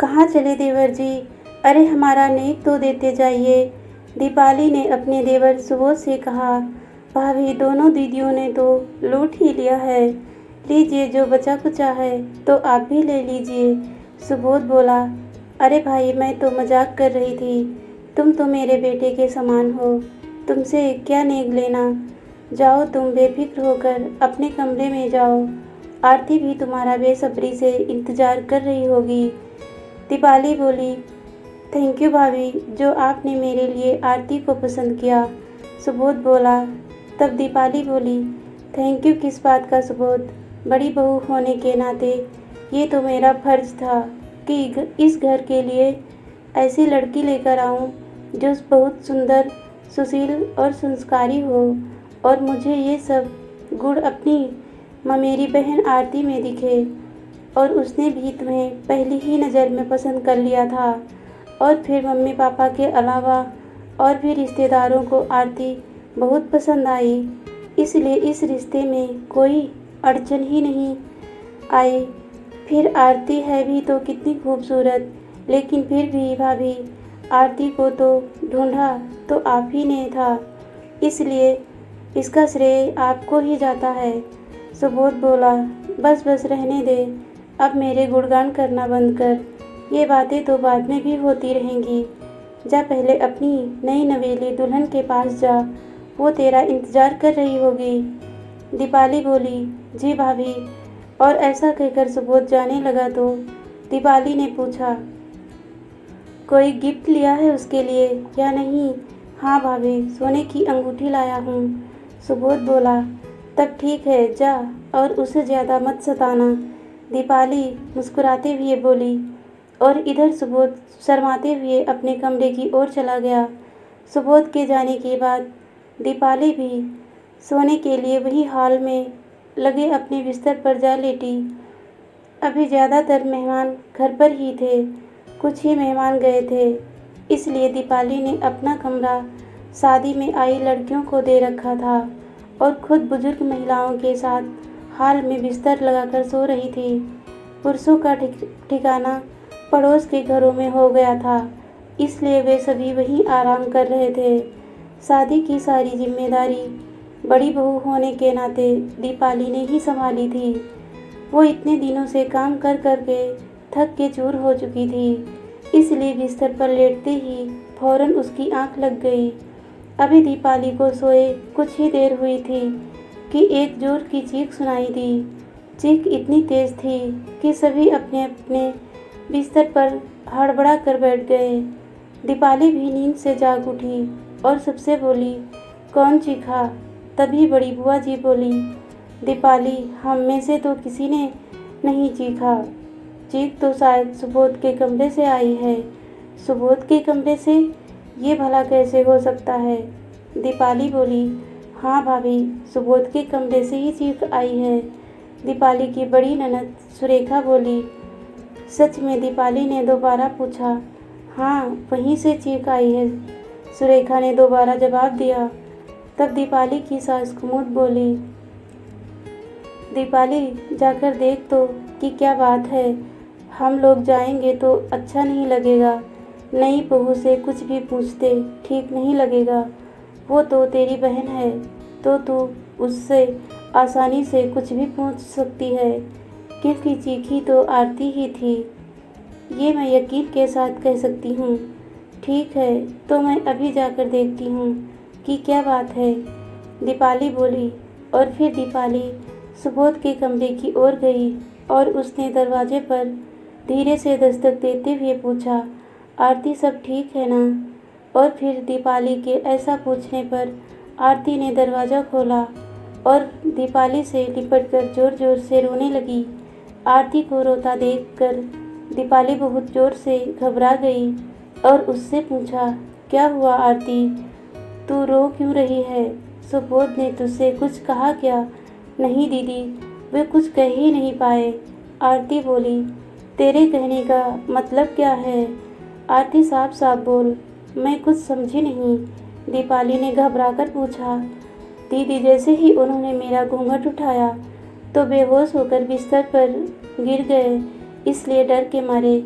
कहाँ चले देवर जी? अरे हमारा नेक तो देते जाइए। दीपाली ने अपने देवर सुबोध से कहा। भाभी, दोनों दीदियों ने तो लूट ही लिया है। लीजिए, जो बचा कुचा है तो आप भी ले लीजिए। सुबोध बोला, अरे भाई, मैं तो मजाक कर रही थी। तुम तो मेरे बेटे के समान हो, तुमसे क्या नेक लेना। जाओ, तुम बेफिक्र होकर अपने कमरे में जाओ। आरती भी तुम्हारा बेसब्री से इंतज़ार कर रही होगी। दीपाली बोली, थैंक यू भाभी, जो आपने मेरे लिए आरती को पसंद किया। सुबोध बोला। तब दीपाली बोली, थैंक यू किस बात का सुबोध? बड़ी बहू होने के नाते ये तो मेरा फर्ज था कि इस घर के लिए ऐसी लड़की लेकर आऊं जो बहुत सुंदर, सुशील और संस्कारी हो, और मुझे ये सब गुण अपनी ममेरी बहन आरती में दिखे। और उसने भी तुम्हें पहली ही नज़र में पसंद कर लिया था, और फिर मम्मी पापा के अलावा और भी रिश्तेदारों को आरती बहुत पसंद आई, इसलिए इस रिश्ते में कोई अड़चन ही नहीं आई। फिर आरती है भी तो कितनी खूबसूरत, लेकिन फिर भी भाभी, आरती को तो ढूंढा तो आप ही ने था, इसलिए इसका श्रेय आपको ही जाता है। सुबोध बोला, बस बस रहने दे, अब मेरे गुणगान करना बंद कर। ये बातें तो बाद में भी होती रहेंगी। जा पहले अपनी नई नवेली दुल्हन के पास जा, वो तेरा इंतज़ार कर रही होगी। दीपाली बोली, जी भाभी। और ऐसा कहकर सुबोध जाने लगा तो दीपाली ने पूछा, कोई गिफ्ट लिया है उसके लिए या नहीं? हाँ भाभी, सोने की अंगूठी लाया हूँ। सुबोध बोला, तब ठीक है, जा और उसे ज़्यादा मत सताना। दीपाली मुस्कुराते हुए बोली, और इधर सुबोध शर्माते हुए अपने कमरे की ओर चला गया। सुबोध के जाने के बाद दीपाली भी सोने के लिए वही हॉल में लगे अपने बिस्तर पर जा लेटी। अभी ज़्यादातर मेहमान घर पर ही थे, कुछ ही मेहमान गए थे, इसलिए दीपाली ने अपना कमरा शादी में आई लड़कियों को दे रखा था और खुद बुजुर्ग महिलाओं के साथ हॉल में बिस्तर लगाकर सो रही थी। पुरुषों का ठिकाना पड़ोस के घरों में हो गया था, इसलिए वे सभी वहीं आराम कर रहे थे। शादी की सारी जिम्मेदारी बड़ी बहू होने के नाते दीपाली ने ही संभाली थी। वो इतने दिनों से काम कर कर के थक के चूर हो चुकी थी, इसलिए बिस्तर पर लेटते ही फौरन उसकी आंख लग गई। अभी दीपाली को सोए कुछ ही देर हुई थी कि एक जोर की चीख सुनाई दी। चीख इतनी तेज थी कि सभी अपने अपने बिस्तर पर हड़बड़ा कर बैठ गए। दीपाली भी नींद से जाग उठी और सबसे बोली, कौन चीखा? तभी बड़ी बुआ जी बोली, दीपाली, हम में से तो किसी ने नहीं चीखा। चीख तो शायद सुबोध के कमरे से आई है। सुबोध के कमरे से? ये भला कैसे हो सकता है? दीपाली बोली, हाँ भाभी, सुबोध के कमरे से ही चीख आई है। दीपाली की बड़ी ननद सुरेखा बोली। सच में? दीपाली ने दोबारा पूछा। हाँ, वहीं से चीख आई है, सुरेखा ने दोबारा जवाब दिया। तब दीपाली की सास कुमुद बोली, दीपाली, जाकर देख तो कि क्या बात है। हम लोग जाएंगे तो अच्छा नहीं लगेगा। नई बहू से कुछ भी पूछते ठीक नहीं लगेगा। वो तो तेरी बहन है, तो तू उससे आसानी से कुछ भी पूछ सकती है, क्योंकि चीखी तो आरती ही थी। ये मैं यकीन के साथ कह सकती हूँ। ठीक है, तो मैं अभी जाकर देखती हूँ कि क्या बात है, दीपाली बोली। और फिर दीपाली सुबोध के कमरे की ओर गई और उसने दरवाजे पर धीरे से दस्तक देते हुए पूछा, आरती, सब ठीक है ना? और फिर दीपाली के ऐसा पूछने पर आरती ने दरवाज़ा खोला और दीपाली से लिपटकर ज़ोर ज़ोर से रोने लगी। आरती को रोता देखकर दीपाली बहुत ज़ोर से घबरा गई और उससे पूछा, क्या हुआ आरती, तू रो क्यों रही है? सुबोध ने तुझसे कुछ कहा क्या? नहीं दीदी, वे कुछ कह ही नहीं पाए। आरती बोली, तेरे कहने का मतलब क्या है? आरती, साफ साफ बोल, मैं कुछ समझी नहीं। दीपाली ने घबराकर पूछा। दीदी, जैसे ही उन्होंने मेरा घूंघट उठाया तो बेहोश होकर बिस्तर पर गिर गए, इसलिए डर के मारे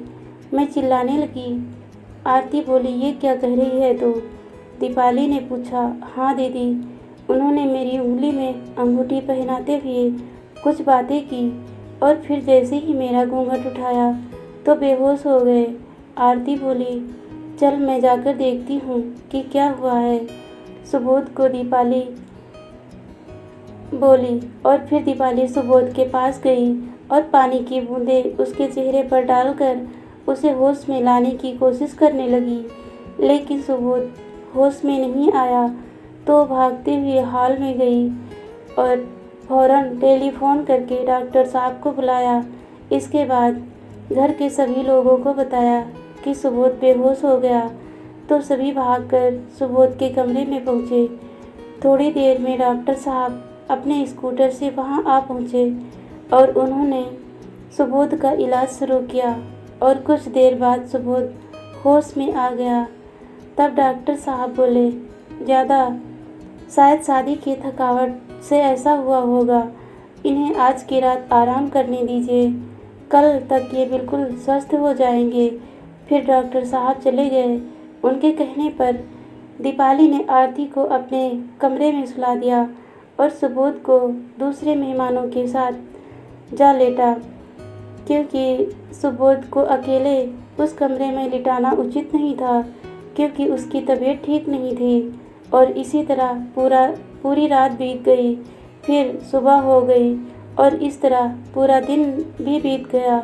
मैं चिल्लाने लगी। आरती बोली, ये क्या कह रही है तू? दीपाली ने पूछा। हाँ दीदी, उन्होंने मेरी उंगली में अंगूठी पहनाते हुए कुछ बातें की और फिर जैसे ही मेरा घूंघट उठाया तो बेहोश हो गए। आरती बोली, चल मैं जाकर देखती हूँ कि क्या हुआ है। सुबोध को दीपाली बोली और फिर दीपाली सुबोध के पास गई और पानी की बूंदें उसके चेहरे पर डालकर उसे होश में लाने की कोशिश करने लगी, लेकिन सुबोध होश में नहीं आया तो भागते हुए हॉल में गई और फौरन टेलीफोन करके डॉक्टर साहब को बुलाया। इसके बाद घर के सभी लोगों को बताया कि सुबोध बेहोश हो गया, तो सभी भागकर सुबोध के कमरे में पहुँचे। थोड़ी देर में डॉक्टर साहब अपने स्कूटर से वहां आ पहुँचे और उन्होंने सुबोध का इलाज शुरू किया और कुछ देर बाद सुबोध होश में आ गया। तब डॉक्टर साहब बोले, ज़्यादा शायद शादी की थकावट से ऐसा हुआ होगा, इन्हें आज की रात आराम करने दीजिए, कल तक ये बिल्कुल स्वस्थ हो जाएंगे। फिर डॉक्टर साहब चले गए। उनके कहने पर दीपाली ने आरती को अपने कमरे में सुला दिया और सुबोध को दूसरे मेहमानों के साथ जा लेटा, क्योंकि सुबोध को अकेले उस कमरे में लिटाना उचित नहीं था, क्योंकि उसकी तबीयत ठीक नहीं थी। और इसी तरह पूरी रात बीत गई, फिर सुबह हो गई और इस तरह पूरा दिन भी बीत गया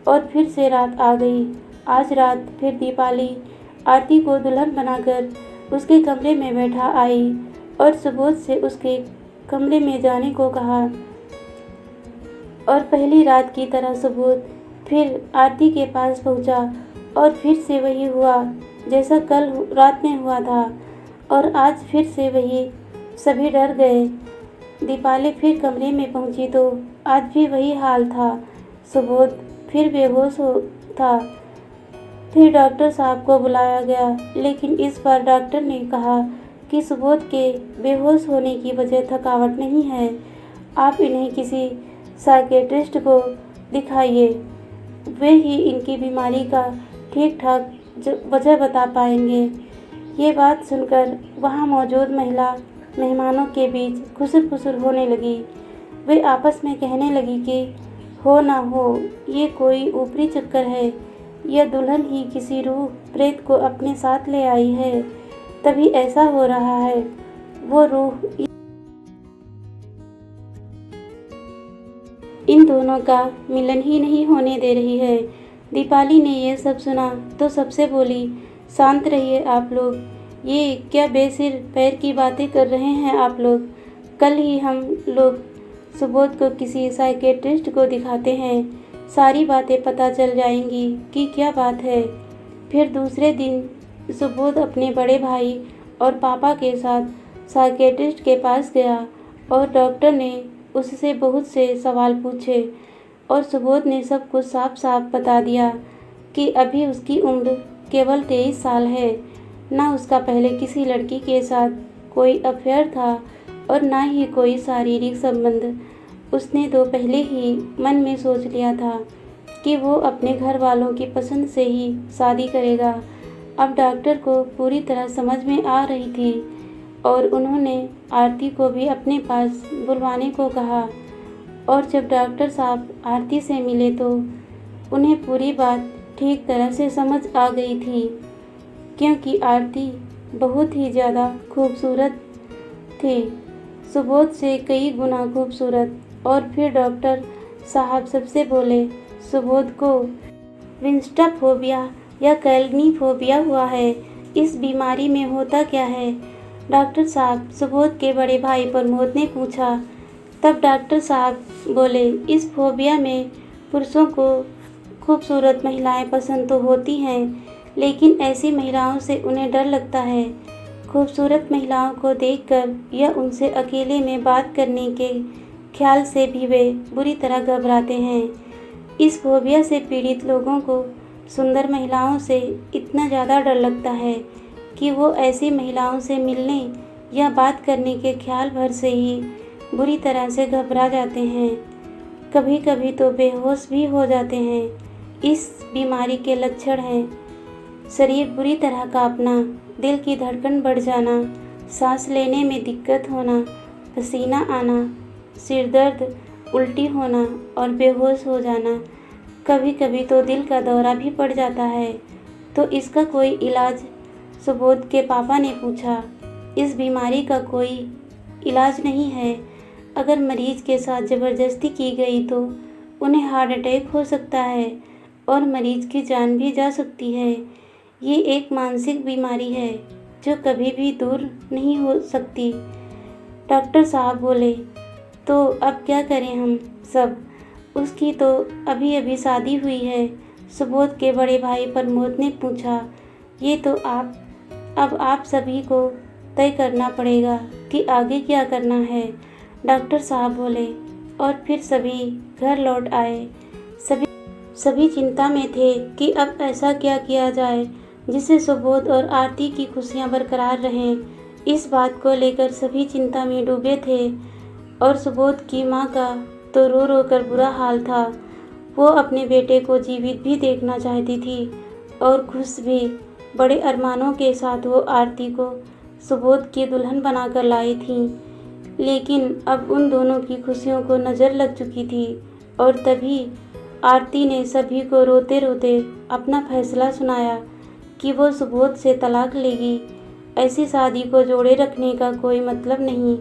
और फिर से रात आ गई। आज रात फिर दीपाली आरती को दुल्हन बनाकर उसके कमरे में बैठा आई और सुबोध से उसके कमरे में जाने को कहा। और पहली रात की तरह सुबोध फिर आरती के पास पहुंचा और फिर से वही हुआ जैसा कल रात में हुआ था, और आज फिर से वही। सभी डर गए। दीपाली फिर कमरे में पहुंची तो आज भी वही हाल था। सुबोध फिर बेहोश था। फिर डॉक्टर साहब को बुलाया गया, लेकिन इस बार डॉक्टर ने कहा कि सुबोध के बेहोश होने की वजह थकावट नहीं है, आप इन्हें किसी साइकियाट्रिस्ट को दिखाइए, वे ही इनकी बीमारी का ठीक ठाक वजह बता पाएंगे। ये बात सुनकर वहाँ मौजूद मेहमानों के बीच खुसर-फुसर होने लगी। वे आपस में कहने लगी कि हो ना हो ये कोई ऊपरी चक्कर है, यह दुल्हन ही किसी रूह प्रेत को अपने साथ ले आई है, तभी ऐसा हो रहा है। वो रूह इन दोनों का मिलन ही नहीं होने दे रही है। दीपाली ने यह सब सुना तो सबसे बोली, शांत रहिए आप लोग, ये क्या बेसिर पैर की बातें कर रहे हैं आप लोग। कल ही हम लोग सुबोध को किसी साइकियाट्रिस्ट को दिखाते हैं, सारी बातें पता चल जाएंगी कि क्या बात है। फिर दूसरे दिन सुबोध अपने बड़े भाई और पापा के साथ साइकियाट्रिस्ट के पास गया और डॉक्टर ने उससे बहुत से सवाल पूछे और सुबोध ने सब कुछ साफ साफ बता दिया कि अभी उसकी उम्र केवल 23 साल है, ना उसका पहले किसी लड़की के साथ कोई अफेयर था और ना ही कोई शारीरिक संबंध। उसने तो पहले ही मन में सोच लिया था कि वो अपने घर वालों की पसंद से ही शादी करेगा। अब डॉक्टर को पूरी तरह समझ में आ रही थी और उन्होंने आरती को भी अपने पास बुलवाने को कहा। और जब डॉक्टर साहब आरती से मिले तो उन्हें पूरी बात ठीक तरह से समझ आ गई थी, क्योंकि आरती बहुत ही ज़्यादा खूबसूरत थी, सुबोध से कई गुना खूबसूरत। और फिर डॉक्टर साहब सबसे बोले, सुबोध को विंस्टाफोबिया या कैल्निफोबिया हुआ है, इस बीमारी में होता क्या है? डॉक्टर साहब सुबोध के बड़े भाई प्रमोद ने पूछा। तब डॉक्टर साहब बोले, इस फोबिया में पुरुषों को खूबसूरत महिलाएं पसंद तो होती हैं, लेकिन ऐसी महिलाओं से उन्हें डर लगता है। खूबसूरत महिलाओं को देखकर या उनसे अकेले में बात करने के ख्याल से भी वे बुरी तरह घबराते हैं। इस फोबिया से पीड़ित लोगों को सुंदर महिलाओं से इतना ज़्यादा डर लगता है कि वो ऐसी महिलाओं से मिलने या बात करने के ख्याल भर से ही बुरी तरह से घबरा जाते हैं। कभी कभी तो बेहोश भी हो जाते हैं। इस बीमारी के लक्षण हैं शरीर बुरी तरह कांपना, दिल की धड़कन बढ़ जाना, सांस लेने में दिक्कत होना, पसीना आना, सिर दर्द, उल्टी होना और बेहोश हो जाना। कभी कभी तो दिल का दौरा भी पड़ जाता है। तो इसका कोई इलाज? सुबोध के पापा ने पूछा। इस बीमारी का कोई इलाज नहीं है। अगर मरीज के साथ ज़बरदस्ती की गई तो उन्हें हार्ट अटैक हो सकता है और मरीज की जान भी जा सकती है। ये एक मानसिक बीमारी है जो कभी भी दूर नहीं हो सकती। डॉक्टर साहब बोले। तो अब क्या करें हम सब? उसकी तो अभी अभी शादी हुई है। सुबोध के बड़े भाई प्रमोद ने पूछा। ये तो अब आप सभी को तय करना पड़ेगा कि आगे क्या करना है, डॉक्टर साहब बोले। और फिर सभी घर लौट आए। सभी चिंता में थे कि अब ऐसा क्या किया जाए जिससे सुबोध और आरती की खुशियां बरकरार रहें। इस बात को लेकर सभी चिंता में डूबे थे और सुबोध की माँ का तो रो रो कर बुरा हाल था। वो अपने बेटे को जीवित भी देखना चाहती थी और खुश भी। बड़े अरमानों के साथ वो आरती को सुबोध की दुल्हन बनाकर लाई थी। लेकिन अब उन दोनों की खुशियों को नज़र लग चुकी थी और तभी आरती ने सभी को रोते रोते अपना फैसला सुनाया कि वो सुबोध से तलाक लेगी। ऐसी शादी को जोड़े रखने का कोई मतलब नहीं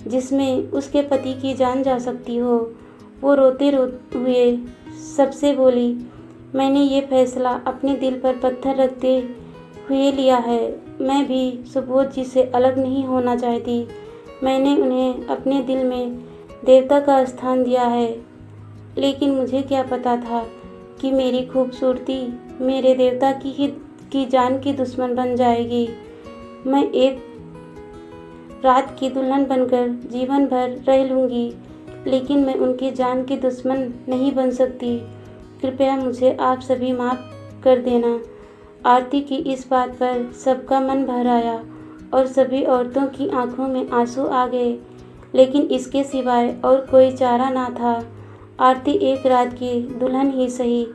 जिसमें उसके पति की जान जा सकती हो। वो रोते हुए सबसे बोली, मैंने ये फैसला अपने दिल पर पत्थर रखते हुए लिया है। मैं भी सुबोध जी से अलग नहीं होना चाहती। मैंने उन्हें अपने दिल में देवता का स्थान दिया है। लेकिन मुझे क्या पता था कि मेरी खूबसूरती मेरे देवता की जान की दुश्मन बन जाएगी। मैं एक रात की दुल्हन बनकर जीवन भर रह लूँगी, लेकिन मैं उनकी जान की दुश्मन नहीं बन सकती। कृपया मुझे आप सभी माफ़ कर देना। आरती की इस बात पर सबका मन भर आया और सभी औरतों की आंखों में आंसू आ गए। लेकिन इसके सिवाय और कोई चारा ना था। आरती एक रात की दुल्हन ही सही,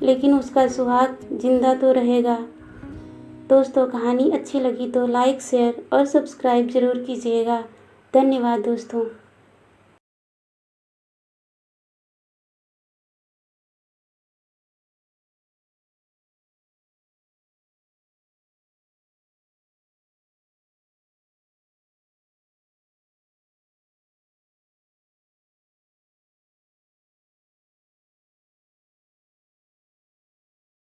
लेकिन उसका सुहाग जिंदा तो रहेगा। दोस्तों, कहानी अच्छी लगी तो लाइक, शेयर और सब्सक्राइब ज़रूर कीजिएगा। धन्यवाद दोस्तों।